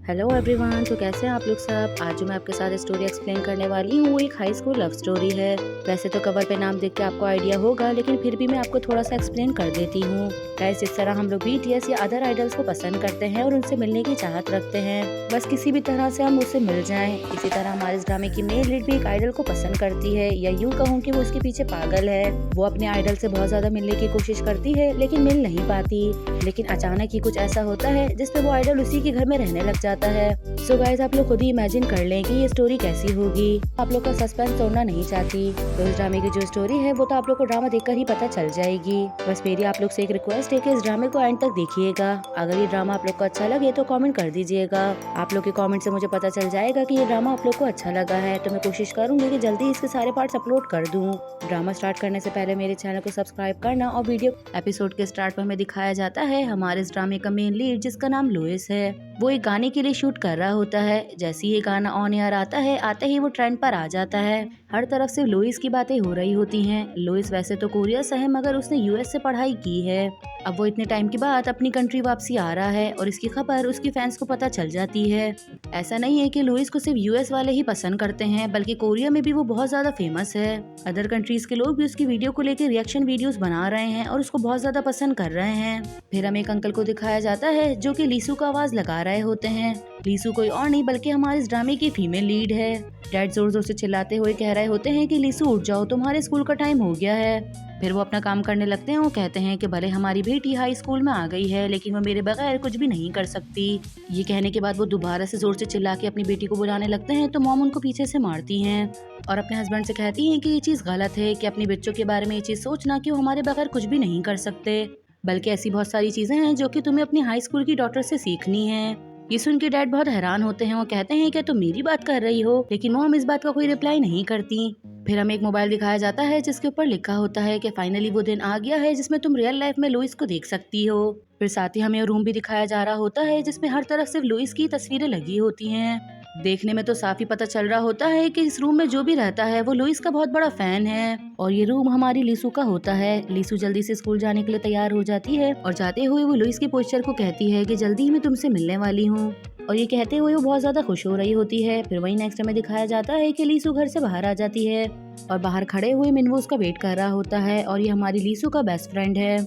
Hello everyone. तो कैसे हैं आप लोग सब। आज जो मैं आपके साथ स्टोरी एक्सप्लेन करने वाली हूँ वो एक हाई स्कूल लव स्टोरी है। वैसे तो कवर पे नाम देख के आपको आइडिया होगा, लेकिन फिर भी मैं आपको थोड़ा सा एक्सप्लेन कर देती हूँ। गाइस, जिस तरह हम लोग बीटीएस या अदर आइडल्स को पसंद करते हैं और उनसे मिलने की चाहत रखते हैं, बस किसी भी तरह से हम उससे मिल जाएं, इसी तरह हमारे इस ड्रामे की मेन लीड भी एक आइडल को पसंद करती है, या यूँ कहूँ कि वो उसके पीछे पागल है। वो अपने आइडल से बहुत ज्यादा मिलने की कोशिश करती है लेकिन मिल नहीं पाती। लेकिन अचानक ही कुछ ऐसा होता है जिसपे वो आइडल उसी के घर में रहने लग जाता है। सो गाइस, आप लोग खुद ही इमेजिन कर लें कि ये स्टोरी कैसी होगी। आप लोग का सस्पेंस तोड़ना नहीं चाहती, तो इस ड्रामे की जो स्टोरी है वो तो आप लोग को ड्रामा देखकर ही पता चल जाएगी। बस मेरी आप लोग से एक रिक्वेस्ट है कि इस ड्रामे को एंड तक देखिएगा। अगर ये ड्रामा आप लोग को अच्छा लगे तो कमेंट कर दीजिएगा। आप लोग के कमेंट से मुझे पता चल जाएगा कि ये ड्रामा आप लोग को अच्छा लगा है, तो मैं कोशिश करूंगी कि जल्दी इसके सारे पार्ट्स अपलोड कर दूं। ड्रामा स्टार्ट करने से पहले मेरे चैनल को सब्सक्राइब करना। और वीडियो एपिसोड के स्टार्ट पर हमें दिखाया जाता है हमारे इस ड्रामे का मेन लीड, जिसका नाम लुइस है। वो एक गाने के लिए शूट कर रहा होता है। जैसे ही ये गाना ऑन एयर आता है, आते ही वो ट्रेंड पर आ जाता है। हर तरफ से लुइस की बातें हो रही होती हैं। लुइस वैसे तो कोरिया से है, मगर उसने यूएस से पढ़ाई की है। अब वो इतने टाइम के बाद अपनी कंट्री वापसी आ रहा है और इसकी खबर उसकी फैंस को पता चल जाती है। ऐसा नहीं है कि लुइस को सिर्फ यूएस वाले ही पसंद करते हैं, बल्कि कोरिया में भी वो बहुत ज्यादा फेमस है। अदर कंट्रीज के लोग भी उसकी वीडियो को लेकर रिएक्शन वीडियोस बना रहे हैं और उसको बहुत ज्यादा पसंद कर रहे हैं। फिर हमें एक अंकल को दिखाया जाता है जो कि लीसू का आवाज लगा रहे होते हैं। लीसू कोई और नहीं बल्कि हमारे इस ड्रामे की फीमेल लीड है। डैड जोर जोर से चिल्लाते हुए कह रहे होते हैं कि लीसू उठ जाओ, तुम्हारे स्कूल का टाइम हो गया है। फिर वो अपना काम करने लगते हैं। वो कहते हैं कि भले हमारी बेटी हाई स्कूल में आ गई है, लेकिन वो मेरे बगैर कुछ भी नहीं कर सकती। ये कहने के बाद वो दोबारा से जोर से चिल्ला के अपनी बेटी को बुलाने लगते हैं, तो मॉम उनको पीछे से मारती हैं और अपने हस्बैंड से कहती हैं कि ये चीज गलत है कि अपने बच्चों के बारे में ये चीज सोचना कि वो हमारे बगैर कुछ भी नहीं कर सकते, बल्कि ऐसी बहुत सारी चीजें हैं जो कि तुम्हें अपनी हाई स्कूल की डॉटर से सीखनी है। ये सुन के डैड बहुत हैरान होते हैं। वो कहते हैं कि तुम मेरी बात कर रही हो, लेकिन मॉम इस बात का कोई रिप्लाई नहीं करती। फिर हमें एक मोबाइल दिखाया जाता है जिसके ऊपर लिखा होता है कि फाइनली वो दिन आ गया है जिसमें तुम रियल लाइफ में लुइस को देख सकती हो। फिर साथ ही हमें रूम भी दिखाया जा रहा होता है जिसमें हर तरफ सिर्फ लुइस की तस्वीरें लगी होती हैं। देखने में तो साफ ही पता चल रहा होता है कि इस रूम में जो भी रहता है वो लुइस का बहुत बड़ा फैन है। और ये रूम हमारी लीसू का होता है। लीसू जल्दी से स्कूल जाने के लिए तैयार हो जाती है और जाते हुए वो लुइस की पोस्टर को कहती है कि जल्दी ही मैं तुमसे मिलने वाली हूँ। और ये कहते हुए वो बहुत ज्यादा खुश हो रही होती है। फिर वही नेक्स्ट में दिखाया जाता है कि लीसू घर से बाहर आ जाती है और बाहर खड़े हुए मिनवू उसका वेट कर रहा होता है, और ये हमारी लीसू का बेस्ट फ्रेंड है।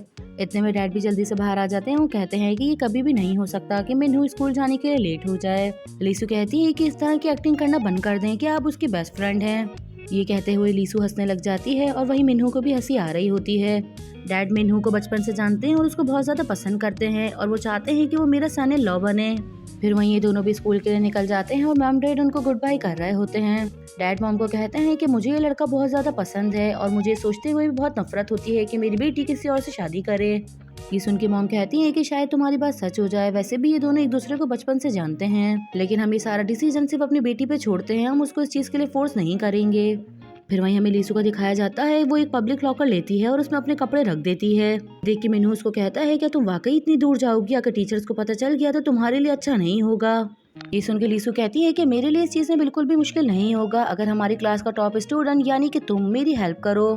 इतने में डैड भी जल्दी से बाहर आ जाते हैं। वो कहते हैं कि ये कभी भी नहीं हो सकता कि मिनू स्कूल जाने के लिए लेट हो जाए। लीसू कहती है कि इस तरह की एक्टिंग करना बंद कर दें, कि आप उसकी बेस्ट फ्रेंड हैं। ये कहते हुए लीसू हंसने लग जाती है और वही मिन्हू को भी हंसी आ रही होती है। डैड मिन्हू को बचपन से जानते हैं और उसको बहुत ज्यादा पसंद करते हैं और वो चाहते हैं कि वो मेरा सन इन लॉ बने। फिर वहीं ये दोनों भी स्कूल के लिए निकल जाते हैं और मैम डैड उनको गुड बाय कर रहे होते हैं। डैड मॉम को कहते हैं कि मुझे ये लड़का बहुत ज्यादा पसंद है और मुझे सोचते हुए भी बहुत नफरत होती है कि मेरी बेटी किसी और से शादी करे। ये सुन के मॉम कहती है कि शायद तुम्हारी बात सच हो जाए। वैसे भी ये दोनों एक दूसरे को बचपन से जानते हैं, लेकिन हम ये सारा डिसीजन सिर्फ अपनी बेटी पे छोड़ते हैं। हम उसको इस चीज के लिए फोर्स नहीं करेंगे। फिर वहीं हमें लीसू को दिखाया जाता है। वो एक पब्लिक लॉकर लेती है और उसमें अपने कपड़े रख देती है। देख के मिनू उसको कहता है क्या तुम वाकई इतनी दूर जाओगी? अगर टीचर्स को पता चल गया तो तुम्हारे लिए अच्छा नहीं होगा। ये सुन के लीसू कहती है कि मेरे लिए इस चीज में बिल्कुल भी मुश्किल नहीं होगा। अगर हमारी क्लास का टॉप स्टूडेंट यानी कि तुम मेरी हेल्प करो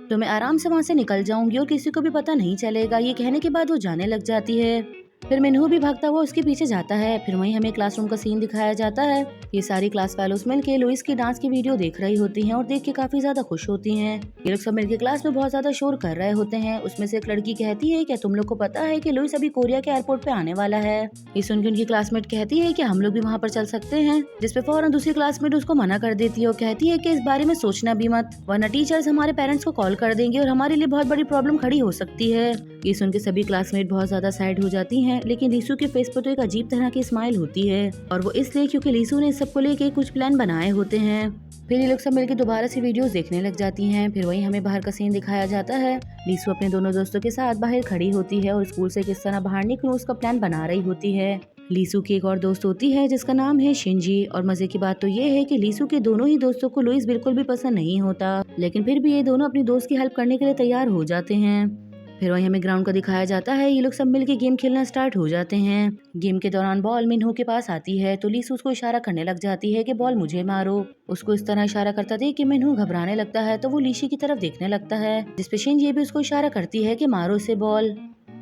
तो मैं आराम से वहाँ से निकल जाऊंगी और किसी को भी पता नहीं चलेगा। ये कहने के बाद वो जाने लग जाती है। फिर मिनहू भी भागता हुआ उसके पीछे जाता है। फिर वहीं हमें क्लासरूम का सीन दिखाया जाता है। ये सारी क्लास फेलोज मिलके लुइस की डांस की वीडियो देख रही होती हैं और देख के काफी ज्यादा खुश होती हैं। ये लोग सब मिलके क्लास में बहुत ज्यादा शोर कर रहे होते हैं। उसमें से एक लड़की कहती है क्या तुम लोग को पता है कि लुइस अभी कोरिया के एयरपोर्ट पे आने वाला है? ये सुन के उनकी क्लासमेट कहती है कि हम लोग भी वहाँ पर चल सकते हैं, जिसपे फौरन दूसरी क्लासमेट उसको मना कर देती है और कहती है कि इस बारे में सोचना भी मत, वरना टीचर्स हमारे पेरेंट्स को कॉल कर देंगे और हमारे लिए बहुत बड़ी प्रॉब्लम खड़ी हो सकती है। ये सुन के सभी क्लासमेट बहुत ज्यादा सैड हो जाती हैं, लेकिन लीसू के फेस पर तो एक अजीब तरह की स्माइल होती है और वो इसलिए क्योंकि लीसू ने इस सबको लेके कुछ प्लान बनाए होते हैं। फिर ये लोग सब मिलकर दोबारा से वीडियोस देखने लग जाती हैं। फिर वहीं हमें बाहर का सीन दिखाया जाता है। लीसू अपने दोनों दोस्तों के साथ बाहर खड़ी होती है और स्कूल से किस तरह बाहर निकलूं उसका प्लान बना रही होती है। लीसू की एक और दोस्त होती है जिसका नाम है शिंजी। और मजे की बात तो ये है कि लीसू के दोनों ही दोस्तों को लुइस बिल्कुल भी पसंद नहीं होता, लेकिन फिर भी ये दोनों अपनी दोस्त की हेल्प करने के लिए तैयार हो जाते हैं। फिर वहीं हमें ग्राउंड का दिखाया जाता है। ये लोग सब मिलके गेम खेलना स्टार्ट हो जाते हैं। गेम के दौरान बॉल मिन्हू के पास आती है तो लीसू उसको इशारा करने लग जाती है कि बॉल मुझे मारो। उसको इस तरह इशारा करता देख कि मिन्हू घबराने लगता है तो वो लीशी की तरफ देखने लगता है, जिसपे शिंजी भी उसको इशारा करती है कि मारो इसे बॉल।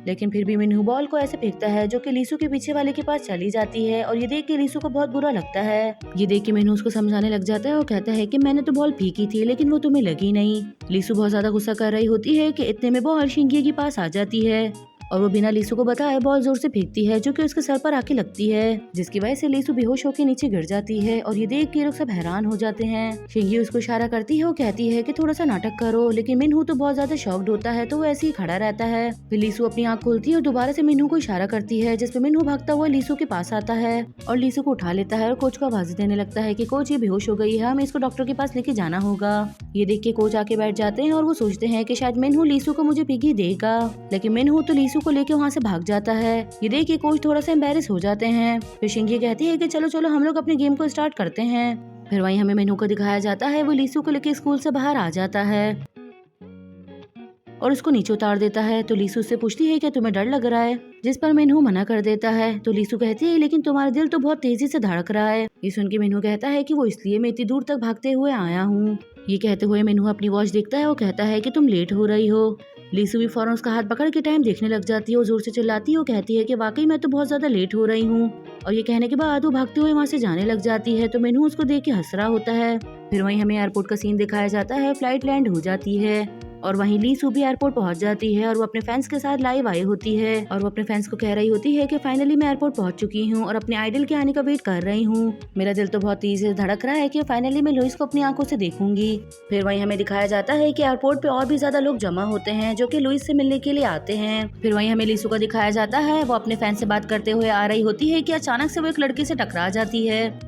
लेकिन फिर भी मिन्हू बॉल को ऐसे फेंकता है जो कि लीसू के पीछे वाले के पास चली जाती है और ये देख के लीसू को बहुत बुरा लगता है। ये देख के मिन्हू उसको समझाने लग जाता है और कहता है कि मैंने तो बॉल फेंकी थी लेकिन वो तुम्हें लगी नहीं। लीसू बहुत ज्यादा गुस्सा कर रही होती है कि इतने में बॉल शिंगी के पास आ जाती है और वो बिना लीसू को बताए बॉल जोर से फेंकती है जो कि उसके सर पर आके लगती है, जिसकी वजह से लीसू बेहोश होकर नीचे गिर जाती है और ये देख के लोग सब हैरान हो जाते हैं। शिंगी उसको इशारा करती है और कहती है कि थोड़ा सा नाटक करो, लेकिन मिन्हू तो बहुत ज्यादा शॉक्ड होता है तो वो ऐसे ही खड़ा रहता है। फिर लीसू अपनी आँख खोलती है और दोबारा से मिन्हू को इशारा करती है, जिसपे मिन्हू भागता हुआ लीसू के पास आता है और लीसू को उठा लेता है और कोच को आवाज देने लगता है कि कोच ये बेहोश हो गई है, हमें इसको डॉक्टर के पास लेके जाना होगा। ये देख के कोच आके बैठ जाते हैं और वो सोचते हैं कि शायद मिन्हू लीसू को मुझे पिगी देगा, लेकिन मिन्हू तो लीसू को लेके वहाँ से भाग जाता है। ये देख के कोच थोड़ा सा एम्बैरेस हो जाते हैं। फिर शिंगी कहती है कि चलो चलो हम लोग अपने गेम को स्टार्ट करते हैं। फिर वहीं हमें मिन्हू को दिखाया जाता है, वो लीसू को लेके स्कूल से बाहर आ जाता है और उसको नीचे उतार देता है। तो लीसू उससे पूछती है कि तुम्हें डर लग रहा है, जिस पर मिन्हू मना कर देता है। तो लीसू कहती है लेकिन तुम्हारा दिल तो बहुत तेजी से धड़क रहा है। ये सुन के मिन्हू कहता है कि वो इसलिए मैं इतनी दूर तक भागते हुए आया हूँ। ये कहते हुए मिन्हू अपनी वॉच देखता है और कहता है कि तुम लेट हो रही हो। लीसू भी फौरन उसका हाथ पकड़ के टाइम देखने लग जाती है और जोर से चिल्लाती है और कहती है कि वाकई मैं तो बहुत ज्यादा लेट हो रही हूँ। और ये कहने के बाद वो भागते हुए वहाँ से जाने लग जाती है। तो मिन्हू उसको देख के हंस रहा होता है। फिर वहीं हमें एयरपोर्ट का सीन दिखाया जाता है। फ्लाइट लैंड हो जाती है और वहीं लीसू भी एयरपोर्ट पहुंच जाती है और वो अपने फैंस के साथ लाइव आई होती है और वो अपने फैंस को कह रही होती है कि फाइनली मैं एयरपोर्ट पहुंच चुकी हूं और अपने आइडल के आने का वेट कर रही हूं। मेरा दिल तो बहुत तेज से धड़क रहा है कि फाइनली मैं लुइस को अपनी आंखों से देखूंगी। फिर वहीं हमें दिखाया जाता है कि एयरपोर्ट पे और भी ज्यादा लोग जमा होते हैं जो कि लुइस से मिलने के लिए आते हैं। फिर वहीं हमें लीसू को दिखाया जाता है, वो अपने फैन से बात करते हुए आ रही होती है कि अचानक से वो एक लड़के से टकरा जाती है,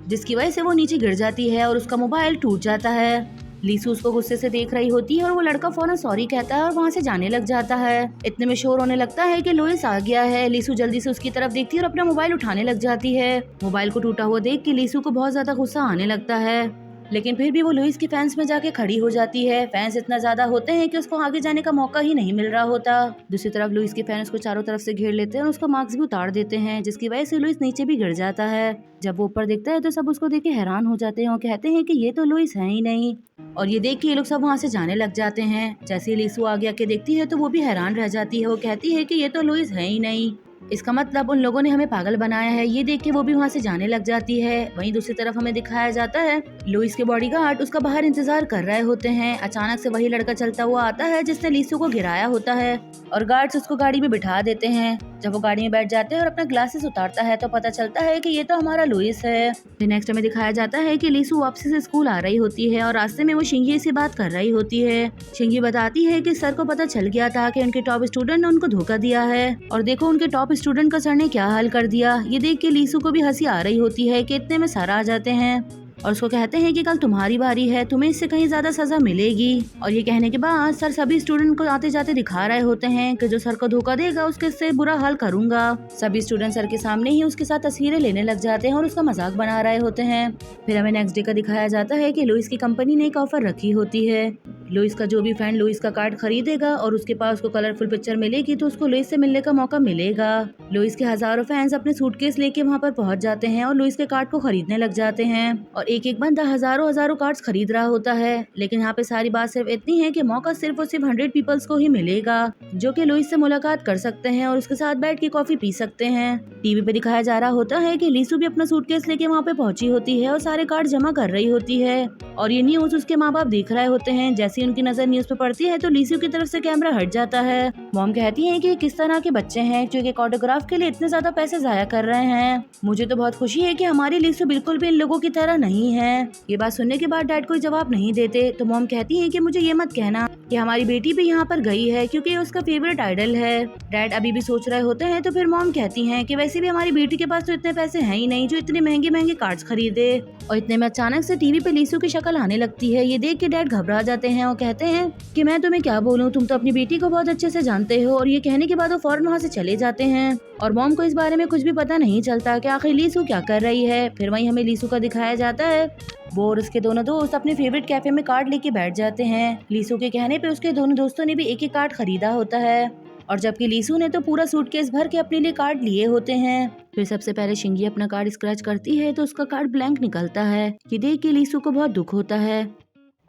जिसकी वजह से वो नीचे गिर जाती है और उसका मोबाइल टूट जाता है। लीसू उसको गुस्से से देख रही होती है और वो लड़का फौरन सॉरी कहता है और वहाँ से जाने लग जाता है। इतने में शोर होने लगता है कि लुइस आ गया है। लीसू जल्दी से उसकी तरफ देखती है और अपना मोबाइल उठाने लग जाती है। मोबाइल को टूटा हुआ देख के लीसू को बहुत ज्यादा गुस्सा आने लगता है, लेकिन फिर भी वो लुइस की फैंस में जाके खड़ी हो जाती है। फैंस इतना ज्यादा होते हैं कि उसको आगे जाने का मौका ही नहीं मिल रहा होता। दूसरी तरफ लुइस के फैन उसको चारों तरफ से घेर लेते हैं और उसका मार्क्स भी उतार देते हैं, जिसकी वजह से लुइस नीचे भी गिर जाता है। जब वो ऊपर देखता है तो सब उसको देख के हैरान हो जाते हैं और कहते हैं कि ये तो लुइस है ही नहीं। और ये देख के ये लोग सब वहाँ से जाने लग जाते हैं। जैसे लीसू आगे आके देखती है तो वो भी हैरान रह जाती है। वो कहती है कि ये तो लुइस है ही नहीं, इसका मतलब उन लोगों ने हमें पागल बनाया है। ये देख के वो भी वहाँ से जाने लग जाती है। वहीं दूसरी तरफ हमें दिखाया जाता है लुइस के बॉडीगार्ड उसका बाहर इंतजार कर रहे होते हैं। अचानक से वही लड़का चलता हुआ आता है जिसने लीसू को गिराया होता है और गार्ड्स उसको गाड़ी में बिठा देते हैं। जब वो गाड़ी में बैठ जाते हैं और अपना ग्लासेस उतारता है तो पता चलता है कि ये तो हमारा लुइस है। फिर नेक्स्ट हमें दिखाया जाता है कि लीसू वापसी से स्कूल आ रही होती है और रास्ते में वो शिंगी से बात कर रही होती है। शिंगी बताती है कि सर को पता चल गया था कि उनके टॉप स्टूडेंट ने उनको धोखा दिया है और देखो उनके टॉप स्टूडेंट का सर ने क्या हाल कर दिया। ये देख के लीसू को भी हंसी आ रही होती है कि इतने में सर आ जाते हैं और उसको कहते हैं कि कल तुम्हारी बारी है, तुम्हें इससे कहीं ज्यादा सजा मिलेगी। और ये कहने के बाद सर सभी स्टूडेंट को आते जाते दिखा रहे होते हैं कि जो सर को धोखा देगा उसके से बुरा हाल करूंगा। सभी स्टूडेंट सर के सामने ही उसके साथ तस्वीरें लेने लग जाते हैं और उसका मजाक बना रहे होते हैं। फिर हमें नेक्स्ट डे का दिखाया जाता है कि लुइस की कंपनी ने एक ऑफर रखी होती है। लुइस का जो भी फ्रेंड लुइस का कार्ड खरीदेगा और उसके पास उसको कलरफुल पिक्चर मिलेगी तो उसको लुइस से मिलने का मौका मिलेगा। लुइस के हजारों फैंस अपने सूटकेस लेके वहाँ पर पहुँच जाते हैं और लुइस के कार्ड को खरीदने लग जाते हैं और एक एक बंदा हजारों कार्ड्स खरीद रहा होता है। लेकिन यहाँ पे सारी बात सिर्फ इतनी है कि मौका सिर्फ और सिर्फ 100 पीपल्स को ही मिलेगा जो कि लुइस से मुलाकात कर सकते हैं और उसके साथ बैठ के कॉफी पी सकते हैं। टीवी पे दिखाया जा रहा होता है कि लीसू भी अपना सूटकेस लेके वहाँ पे पहुंची होती है और सारे कार्ड जमा कर रही होती है और ये न्यूज उसके माँ बाप देख रहे होते हैं। जैसे उनकी नजर न्यूज पे पड़ती है तो लीसू की तरफ से कैमरा हट जाता है। मॉम कहती है कि किस तरह के बच्चे हैं जो कि ऑटोग्राफ के लिए इतने ज्यादा पैसे जाया कर रहे हैं। मुझे तो बहुत खुशी है कि हमारी लीसू बिल्कुल भी इन लोगों की तरह नहीं है। ये बात सुनने के बाद डैड कोई जवाब नहीं देते तो मॉम कहती है कि मुझे ये मत कहना कि हमारी बेटी भी यहाँ पर गई है क्योंकि उसका फेवरेट आइडल है। डैड अभी भी सोच रहे होते हैं तो फिर मॉम कहती हैं कि वैसे भी हमारी बेटी के पास तो इतने पैसे हैं ही नहीं जो इतने महंगे महंगे कार्ड्स खरीदे। और इतने में अचानक से टीवी पे लीसू की शक्ल आने लगती है। ये देख के डैड घबरा जाते हैं और कहते हैं कि मैं तुम्हें क्या बोलूँ, तुम तो अपनी बेटी को बहुत अच्छे से जानते हो। और ये कहने के बाद वो फौरन वहाँ से चले जाते हैं और मॉम को इस बारे में कुछ भी पता नहीं चलता कि आखिर लीसू क्या कर रही है। फिर वहीं हमें लीसू का दिखाया जाता है, वो और उसके दोनों दोस्त अपने फेवरेट कैफे में कार्ड लेके बैठ जाते हैं। लीसू के कहने पे उसके दोनों दोस्तों ने भी एक एक कार्ड खरीदा होता है और जबकि लीसू ने तो पूरा सूटकेस भर के अपने लिए कार्ड लिए होते हैं। फिर सबसे पहले शिंगी अपना कार्ड स्क्रैच करती है तो उसका कार्ड ब्लैंक निकलता है। ये देख के लीसू को बहुत दुख होता है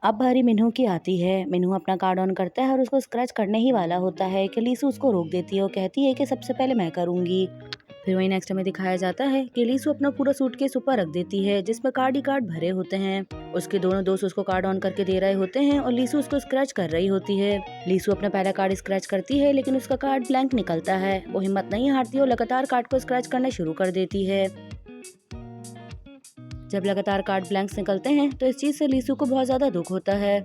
अब बारी मिन्हू की आती है। मिन्हू अपना कार्ड ऑन करता है और उसको स्क्रैच करने ही वाला होता है कि लीसू उसको रोक देती है और कहती है कि सबसे पहले मैं करूंगी। फिर वही नेक्स्ट में दिखाया जाता है कि लीसू अपना पूरा सूटकेस ऊपर रख देती है जिसमें कार्ड ही कार्ड भरे होते हैं। उसके दोनों दोस्त उसको कार्ड ऑन करके दे रहे होते हैं और लीसू उसको स्क्रैच कर रही होती है। लीसू अपना पहला कार्ड स्क्रैच करती है लेकिन उसका कार्ड ब्लैंक निकलता है। वो हिम्मत नहीं हारती और लगातार कार्ड को स्क्रैच करना शुरू कर देती है। जब लगातार कार्ड ब्लैंक्स निकलते हैं तो इस चीज से लीसू को बहुत ज्यादा दुख होता है।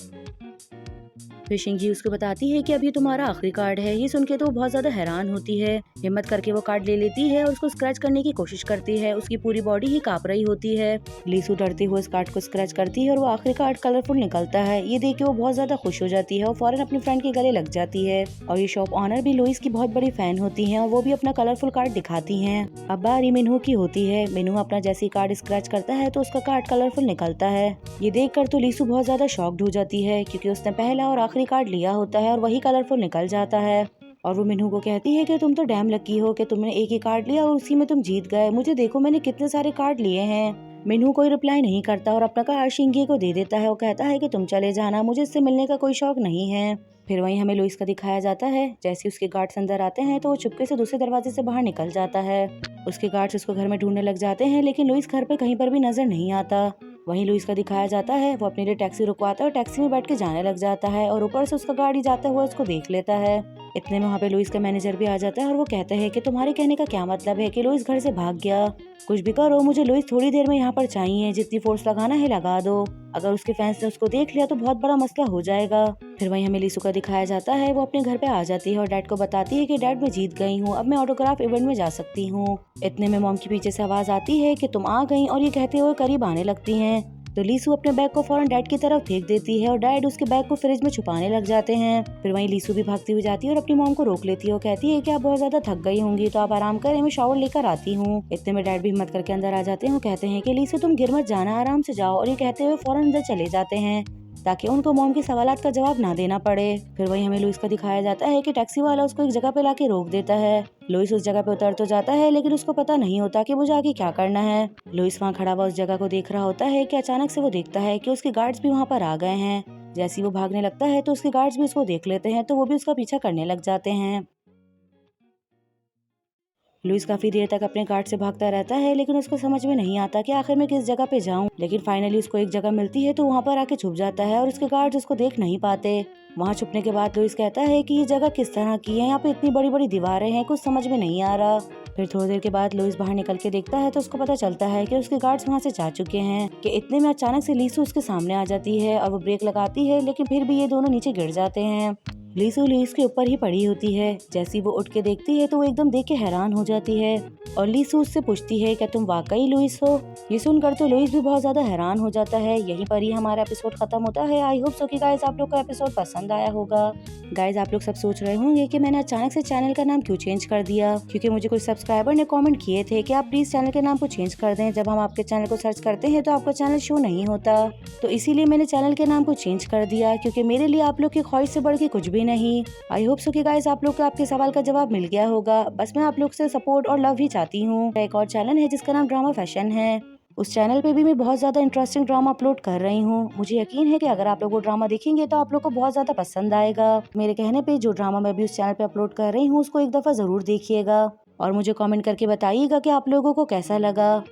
फिर शिंगी उसको बताती है कि अभी तुम्हारा आखिरी कार्ड है। ये सुन के तो वो बहुत ज्यादा हैरान होती है। हिम्मत करके वो कार्ड ले लेती है और उसको स्क्रैच करने की कोशिश करती है। उसकी पूरी बॉडी ही कांप रही होती है। लीसू डरते हुए इस कार्ड को स्क्रैच करती है और वो आखिरी कार्ड कलरफुल निकलता है। ये देख के वो बहुत ज्यादा खुश हो जाती है और फौरन अपनी फ्रेंड के गले लग जाती है। और ये शॉप ऑनर भी लुइस की बहुत बड़ी फैन होती है और वो भी अपना कलरफुल कार्ड दिखाती है। अब बारी मिन्हू की होती है। मिन्हू अपना जैसी कार्ड स्क्रैच करता है तो उसका कार्ड कलरफुल निकलता है। ये देख कर तो लीसू बहुत ज्यादा शॉक्ड हो जाती है क्योंकि उसने पहला और आखिरी कार्ड लिया होता है और वही कलरफुल निकल जाता है। और वो मिन्हू को कहती है कि तुम तो डैम लकी हो कि तुमने एक ही कार्ड लिया और उसी में तुम जीत गए। मुझे देखो मैंने कितने सारे कार्ड लिए हैं। मिन्हू कोई रिप्लाई नहीं करता और अपना कार्ड शिंगी को दे देता है। वो कहता है कि तुम चले जाना, मुझे इससे मिलने का कोई शौक नहीं है। फिर वहीं हमें लुइस का दिखाया जाता है। जैसे उसके गार्ड्स अंदर आते हैं तो वो चुपके से दूसरे दरवाजे से बाहर निकल जाता है। उसके गार्ड्स उसको घर में ढूंढने लग जाते हैं लेकिन लुइस घर पे कहीं पर भी नजर नहीं आता। वहीं लुइस का दिखाया जाता है। वो अपने लिए टैक्सी रुकवाता है और टैक्सी में बैठ के जाने लग जाता है और ऊपर से उसका गाड़ी जाता हुआ उसको देख लेता है। इतने में वहाँ पे लुइस का मैनेजर भी आ जाता है और वो कहता है कि तुम्हारे कहने का क्या मतलब है कि लुइस घर से भाग गया। कुछ भी करो, मुझे लुइस थोड़ी देर में यहाँ पर चाहिए। जितनी फोर्स लगाना है लगा दो। अगर उसके फैंस ने उसको देख लिया तो बहुत बड़ा मसला हो जाएगा। फिर वहीं हमें लीसू का दिखाया जाता है। वो अपने घर पे आ जाती है और डैड को बताती है कि डैड मैं जीत गई हूँ, अब मैं ऑटोग्राफ इवेंट में जा सकती हूँ। इतने में मॉम के पीछे से आवाज आती है कि तुम आ गई और ये कहते हुए करीब आने लगती हैं। तो लीसू अपने बैग को फौरन डैड की तरफ फेंक देती है और डैड उसके बैग को फ्रिज में छुपाने लग जाते हैं। फिर वहीं लीसू भी भागती हुई जाती है और अपनी मॉम को रोक लेती है और कहती है कि आप बहुत ज्यादा थक गई होंगी तो आप आराम करें, मैं शावर लेकर आती हूँ। इतने में डैड भी हिम्मत करके अंदर आ जाते हैं और कहते हैं कि लीसू तुम गिर मत जाना, आराम से जाओ। और ये कहते हुए फौरन अंदर चले जाते हैं ताकि उनको मॉम के सवालात का जवाब ना देना पड़े। फिर वही हमें लुइस का दिखाया जाता है कि टैक्सी वाला उसको एक जगह पे लाके रोक देता है। लुइस उस जगह पे उतर तो जाता है लेकिन उसको पता नहीं होता कि मुझे आगे क्या करना है। लुइस वहाँ खड़ा हुआ उस जगह को देख रहा होता है कि अचानक से वो देखता है कि उसके गार्ड्स भी वहाँ पर आ गए हैं। जैसे ही वो भागने लगता है तो उसके गार्ड्स भी उसको देख लेते हैं तो वो भी उसका पीछा करने लग जाते हैं। लुइस काफी देर तक अपने गार्ड से भागता रहता है लेकिन उसको समझ में नहीं आता कि आखिर मैं किस जगह पे जाऊं। लेकिन फाइनली उसको एक जगह मिलती है तो वहाँ पर आके छुप जाता है और उसके गार्ड्स उसको देख नहीं पाते। वहाँ छुपने के बाद लुइस कहता है कि ये जगह किस तरह की है, यहाँ पे इतनी बड़ी बड़ी दीवारें हैं, कुछ समझ में नहीं आ रहा। फिर थोड़ी देर के बाद लुइस बाहर निकल के देखता है तो उसको पता चलता है कि उसके गार्ड्स वहाँ से जा चुके हैं। कि इतने में अचानक से लीसू उसके सामने आ जाती है और वो ब्रेक लगाती है लेकिन फिर भी ये दोनों नीचे गिर जाते हैं। लीसू लुइस के ऊपर ही पड़ी होती है। जैसी वो उठ के देखती है तो वो एकदम देख के हैरान हो जाती है और लीसू उससे पूछती है क्या तुम वाकई लुइस हो। ये सुनकर तो लुइस भी बहुत ज्यादा हैरान हो जाता है। यहीं पर ही हमारा एपिसोड खत्म होता है। आई होप सो कि गाइस आप लोग को एपिसोड पसंद आया होगा। गाइस आप लोग सब सोच रहे होंगे कि मैंने अचानक से चैनल का नाम क्यों चेंज कर दिया, क्योंकि मुझे कुछ सब्सक्राइबर ने कमेंट किए थे कि आप प्लीज चैनल के नाम को चेंज कर दें। जब हम आपके चैनल को सर्च करते हैं तो आपका चैनल शो नहीं होता, तो इसीलिए मैंने चैनल के नाम को चेंज कर दिया, क्योंकि मेरे लिए आप लोग की ख्वाहिश से बढ़ के कुछ भी नहीं। आई होप सो कि गाइस आप लोग को आपके सवाल का जवाब मिल गया होगा। बस मैं आप लोग से सपोर्ट और लव ही चाहती हूँ। एक और चैनल है जिसका नाम ड्रामा फैशन है। उस चैनल पे भी मैं बहुत ज्यादा इंटरेस्टिंग ड्रामा अपलोड कर रही हूँ। मुझे यकीन है कि अगर आप लोग वो ड्रामा देखेंगे तो आप लोग को बहुत ज्यादा पसंद आएगा। मेरे कहने पे जो ड्रामा मैं भी उस चैनल पे अपलोड कर रही हूँ उसको एक दफा जरूर देखिएगा और मुझे कमेंट करके बताइएगा कि आप लोगों को कैसा लगा।